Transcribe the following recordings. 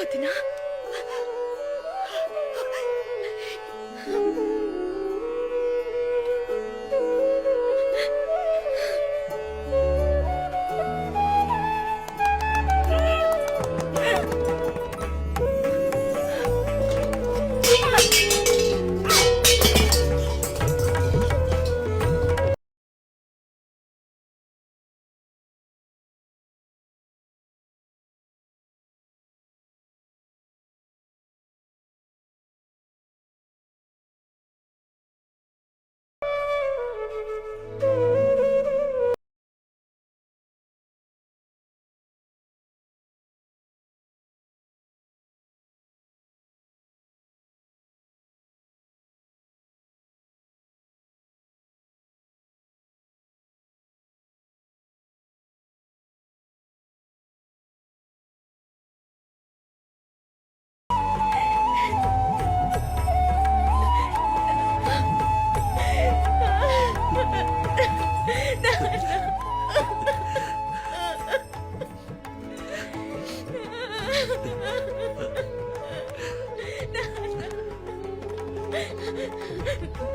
వదినా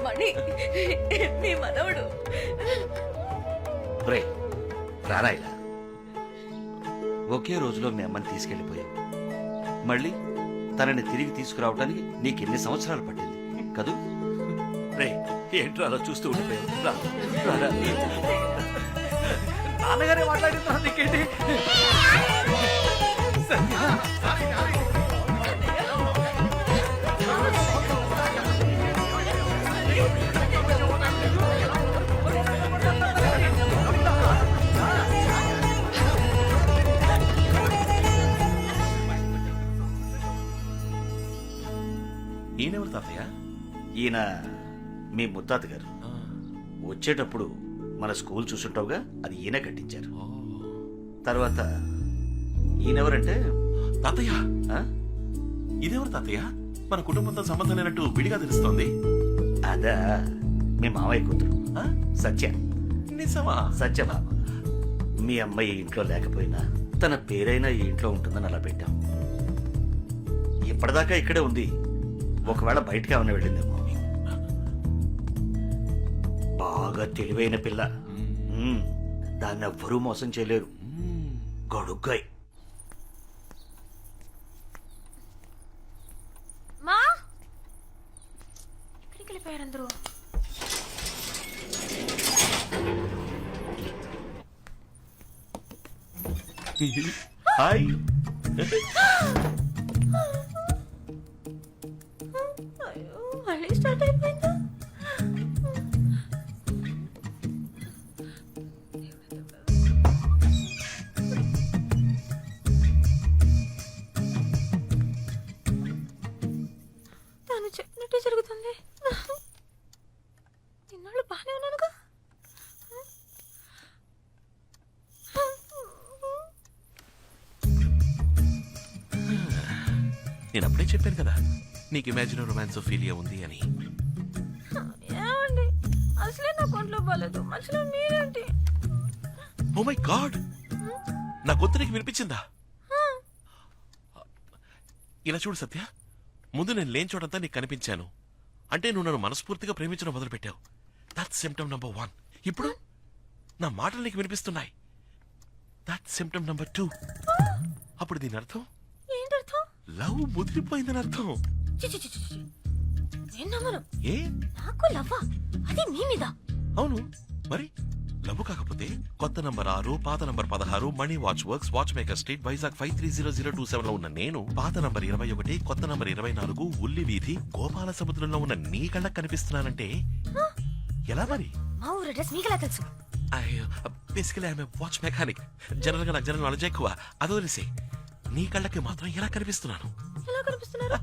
మణి నీ మనవడు రారాయిలా ఒకే రోజులో మీ అమ్మని తీసుకెళ్లిపోయావు. మళ్ళీ తనని తిరిగి తీసుకురావటానికి నీకెన్ని సంవత్సరాలు పట్టింది కదూ? రే ఏంట్రా అలా చూస్తూ ఉండిపోయావు. నాన్నగారే మాట్లాడుతున్నా నీకేంటి? ఈయనెవరు తాతయ్య? ఈయన మీ ముత్తాత గారు. వచ్చేటప్పుడు మన స్కూల్ చూసుంటావుగా, అది ఈయన కట్టించారు. తర్వాత ఈయనెవరంటే తాతయ్య ఆ? ఇదెవరు తాతయ్య? మన కుటుంబంతో సంబంధం లేనట్టు విడిగా తెలుస్తోంది. అదా మీ మావయ్య కూతురు ఆ? సత్య. నిజమా? సత్యభామ. మీ అమ్మాయి ఈ ఇంట్లో లేకపోయినా తన పేరైనా ఈ ఇంట్లో ఉంటుందని అలా పెట్టాం. ఇప్పటిదాకా ఇక్కడే ఉంది. ఒకవేళ బయటకి ఏమైనా వెళ్ళిందేమో. బాగా తెలివైన పిల్ల. దాన్ని ఎవ్వరూ మోసం చేయలేరు. గడుగ్గాయి. మా ఎక్కడికి వెళ్ళిపోయారు అందరూ? హాయ్. అయ్యో మళ్ళీ స్టార్ట్ అయిపోయిందా? తను చెప్పినట్టే జరుగుతుంది. ఇన్నాళ్ళు బాగానే ఉన్నానుగా. నేను అప్పుడే చెప్పాను కదా నీకు ఇమాజినరీ రొమాన్స్ ఫీలియా ఉంది అని. ఏమండి అసలే నా కొంట్లో బాలేదు, మధ్యలో మీరేంటి? ఓ మై గాడ్, నా గొంతు నీకు వినిపించిందా? ఇలా చూడు సత్య, ముందు నేను లేని చోటంతా నీకు కనిపించాను అంటే నువ్వు నన్ను మనస్ఫూర్తిగా ప్రేమించడం మొదలుపెట్టావు. That's symptom number 1. ఇప్పుడు నా మాటలు నీకు వినిపిస్తున్నాయి. That's symptom number 2. అప్పుడు దీని అర్థం ఏంటర్థం? లవ్ ముదిరిపోయిందని అర్థం. నేను నమ్మను. ఏ? నాకు లవ్వా? అది మీ మీద? అవును మరి. లవ్ కాకపోతే కొత్త నంబర్ 6, పాత number 16, money watch works, watch maker street, Vizag 530027 లో ఉన్న నేను, పాత నంబర్ 21, కొత్త నంబర్ 24, ఉల్లి వీధి, గోపాల సముద్రంలో ఉన్న నీ కళ్ళకు కనిపిస్తున్నానంటే ఎలా మరి? మా ఊరు అడ్రస్ మీకెలా తెలుసు? Basically I'm watch mechanic. General గా నాకు జనరల్ నాలెడ్జ్ ఎక్కువ. అదో తెలిసి నీ కళ్ళకి మాత్రం ఎలా కనిపిస్తున్నాను? ఎలా కనిపిస్తున్నారు?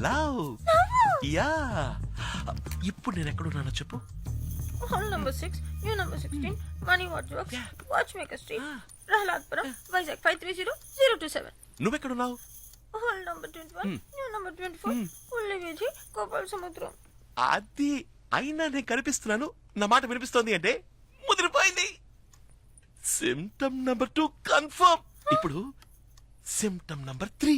లవ్. యా. ఇప్పుడు నేను ఎక్కడున్నానో చెప్పు. Hall number 6, new number 16, money watch works, watch maker street, Rahaladpuram, Vizag 530027. నువ్వెక్కడున్నావు? హాల్ నంబర్ 21, న్యూ నంబర్ 24, ఉల్లి వీధి, గోపాల సముద్రం. అది అయినా నేను కనిపిస్తున్నాను, నా మాట వినిపిస్తోంది అంటే ముదిరిపోయింది. Symptom number 2 confirm. ఇప్పుడు సిమ్టమ్ నంబర్ 3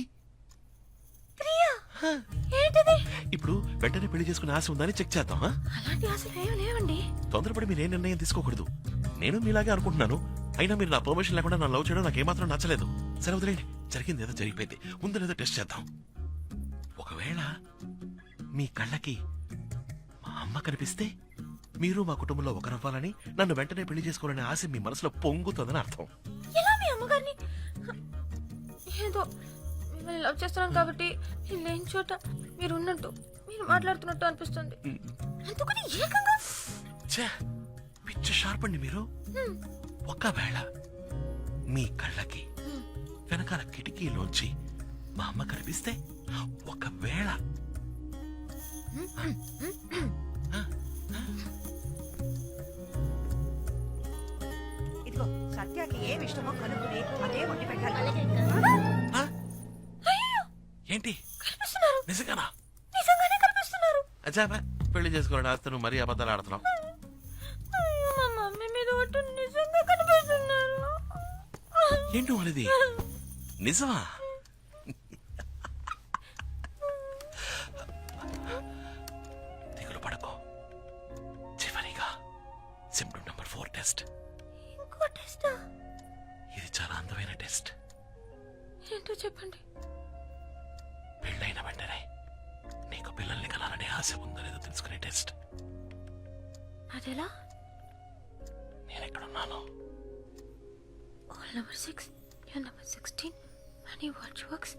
ఏంటిది? ఇప్పుడు వెంటనే పెళ్లి చేసుకునే ఆశ ఉందని చెక్ చేద్దాం. అలాంటి ఆశలు ఏమీ లేవండి. తొందరపడి మీరు ఏ నిర్ణయం తీసుకోకూడదు. నేను మీలాగే అనుకుంటున్నాను. అయినా మీరు నా పర్మిషన్ లేకుండా నన్ను లవ్ చేయడం నాకు ఏమాత్రం నచ్చలేదు. సరే వదిలేండి, జరిగింది ఏదో జరిగిపోయింది. ముందు ఏదో టెస్ట్ చేద్దాం. ఒకవేళ మీ కళ్ళకి మా అమ్మ కనిపిస్తే మీరు మా కుటుంబంలో ఒకరవ్వాలని, నన్ను వెంటనే పెళ్లి చేసుకోవాలనే ఆశ మీ మనసులో పొంగుతుందని అర్థం. ఎలా మీ అమ్మగారిని? ఏదో మిమ్మల్ని లవ్ చేస్తున్నాను కాబట్టి నేను లేని చోట మీరు ఉన్నట్టు, మీరు మాట్లాడుతున్నట్టు అనిపిస్తుంది. అందుకని ఏకంగా ఛే, పిచ్చి షార్ప్ అండి మీరు. ఒకవేళ మీ కళ్ళకి వెనకాల కిటికీలోంచి మా అమ్మ కనిపిస్తే, ఒకవేళ ఇదిగో సత్యాకి ఏమి ఇష్టమో కనుక్కుని అదే వండి పెట్టాలి. ఆ? ఏంటి కనిపిస్తున్నారు. నిజంగానా? నిజంగానే కనిపిస్తున్నారు. అచ్చాబా, పెళ్లి చేసుకోవాలని ఆస్తి నువ్వు మరీ అబద్ధాలు ఆడుతున్నావు. అయ్యో, మా మమ్మీ మీద ఒట్టు నిజంగా కనిపిస్తున్నారు. ఏంటి వాళ్ళది నిజమా? దిగులు పడకో. చివరిగా సిమ్టమ్ నంబర్ 4 టెస్ట్. ఇంకో టెస్టా? ఇది చాలా అందమైన టెస్ట్. ఏంటో చెప్పండి. పెళ్ళైన వెంటనే నీకు పిల్లల్ని కనాలనే ఆశ ఉందో లేదో తెలుసుకునే టెస్ట్. అదెలా? నేను ఎక్కడున్నాను? Call number 6, you're number 16, Money Watch Works,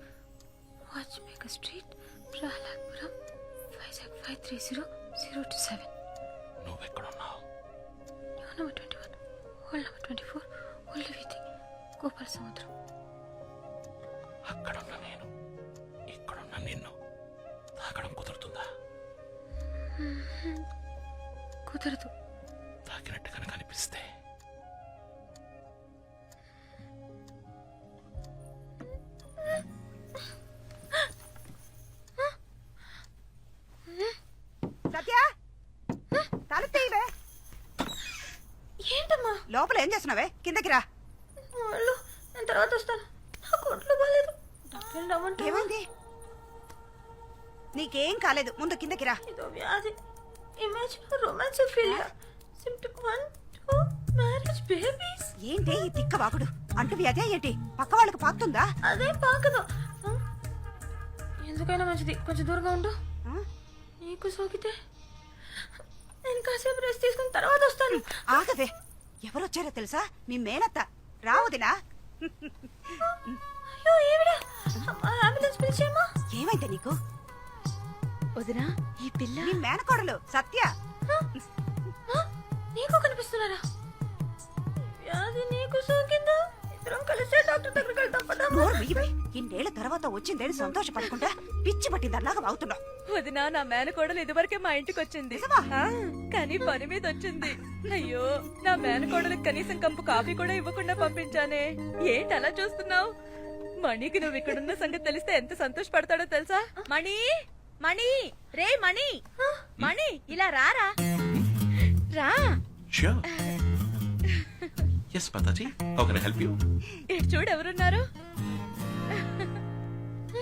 Watchmaker Street, Prahalakpuram, Vizag 530027. నువ్వెక్కడున్నావు? You're number 21, Hall number 24, Ullivithi, Gopal Samudram. అక్కడున్న నేను ఇక్కడున్న నిన్ను తాకడం కుదురుతుందా? కుదరదు. తాకినట్టు కనుక అనిపిస్తే సత్య తల తీయవే. ఏంటమ్మా? లోపల ఏం చేస్తున్నావే? కిందకి రా. వాళ్ళు నేను తర్వాత వస్తాను. నాకు ఒంట్లో బాగాలేదు. డాక్టర్ రమ్మంటే ఏమైంది? నీకేం కాలేదు, ముందు కిందకి రా. ఇదో వ్యాధి. Image romance failure. Symptom 1, 2 marriage babies. ఏంటి ఈ తిక్క వాగుడు? అంటు వ్యాధి ఏంటి? పక్క వాళ్ళకి పాకుతుందా? అదేం పాకదు. ఎందుకైనా మంచిది కొంచెం దూరంగా ఉండు. ఆ? నీకు సోకితే నేను కాసేపు రెస్ట్ తీసుకుని తర్వాత వస్తాను. ఆగవే, ఎవరొచ్చారో తెలుసా? మీ మేనత్త. రావుదినా? అయ్యో ఈవిడ. అమ్మా, అంబులెన్స్ పిలిచేయమ్మా. ఏమైంది నీకు? వదినా, ఈ పిల్ల నీ మేనకోడలు సత్య. నీకు కనిపిస్తున్నారా? వ్యాధి నీకు సోకిందా? ఇద్దరం కలిసే డాక్టర్ దగ్గరికి వెళ్తాం. పదమ్మా. నోరు మీవే. ఇన్నేళ్ల తర్వాత వచ్చిందేని సంతోషపడకుండా పిచ్చి పట్టిందన్నాగా వాగుతున్నావు. వదినా, నా మేనకోడలు ఇదివరకే మా ఇంటికి వచ్చింది. నిజమా? ఆ, కానీ పని మీద వచ్చింది. అయ్యో, నా మేనకోడలకు కనీసం కప్పు కాఫీ కూడా ఇవ్వకుండా పంపించానే. ఏంటి అలా చూస్తున్నావు? మణికి నువ్వు ఇక్కడున్న సంగతి తెలిస్తే ఎంత సంతోషపడతాడో తెలుసా? మణి, మణి, రే మణి, మణి, ఇలా రారా. రా. Sure. Yes, Mataji. How can I help you? ఇటు చూడు ఎవరున్నారు.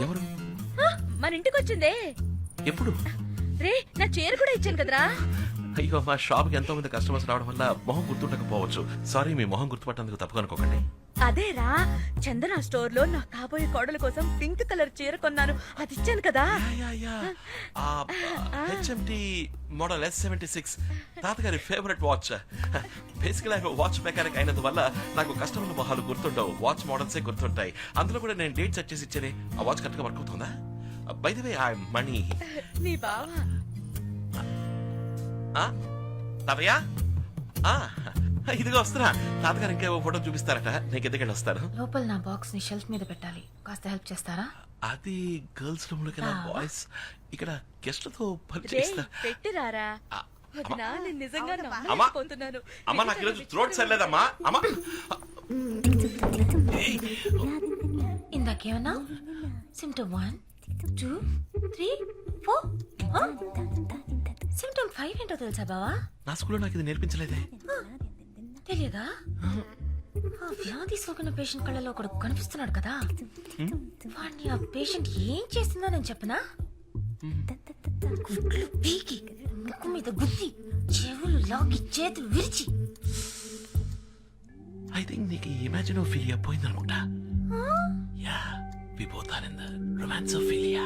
ఎవరు? మన ఇంటికి వచ్చిందే. ఎప్పుడు? రే, నా చీర కూడా ఇచ్చాను కదరా. అయ్యో, మా షాప్ కి ఎంతో మంది కస్టమర్స్ రావడం వల్ల మొహం గుర్తుండకపోవచ్చు. సారీ, మీ మొహం గుర్తుపట్టేందుకు తప్పుగా అనుకోకండి. అదేరా, చందన స్టోర్ లో నా కాబోయే కోడల కోసం పింక్ కలర్ చీర కొన్నాను. అది ఇచ్చాను కదా. HMT మోడల్ S76 తాతగారి ఫేవరెట్ వాచ్. బేసికల్ వాచ్ మెకానిక్ అయినందువల్ల నాకు కస్టమర్ల మొహాలు గుర్తుండవు, వాచ్ మోడల్సే గుర్తుంటాయి. అందులో కూడా నేను డేట్ సెట్ చేసి ఇచ్చేది. ఆ వాచ్ కరెక్ట్ గా వర్క్ అవుతుందా? బై ది వే, ఐ మణి. నీ బావ తాతయ్య, ఇదిగో వస్తున్నా. తాతగారు ఇంకేవో ఫోటో చూపిస్తారట, నేను కిందకెళ్ళి వస్తాను. లోపల నా బాక్స్ ని షెల్ఫ్ మీద పెట్టాలి. కాస్త హెల్ప్ చేస్తారా? అది గర్ల్స్ రూమ్ లోకి బాయ్స్ ఇక్కడ గెస్ట్ తో పని రే, చేస్తా. పెట్టిరారా. ఆ, వదినా, నేను నిజంగా అవునమ్మా. నమ్మలేకపోతున్నాను. అమ్మా, నాకు ఈరోజు థ్రోట్ సరిలేదమ్మా. అమ్మా, ఇందాకేమన్నా? సిమ్టమ్ 1, 2, 3, 4. సిమ్టమ్ 5 ఏంటో తెలుసా బావా? నా స్కూల్లో నాకు ఇది నేర్పించలేదే. తెలియదా? ఆ వ్యాధి సోకిన పేషెంట్ కళ్ళలో ఒకడు కనిపిస్తున్నాడు కదా. వాడిని ఆ పేషెంట్ ఏం చేసిందో నేను చెప్పనా? గుడ్లు పీకి ముక్కు మీద గుద్ది చెవులు లాగి చేతులు విరిచి ఐ థింక్ నీకు ఇమాజినోఫిలియా పోయిందనుకుంటా yeah we both are in the romance of philia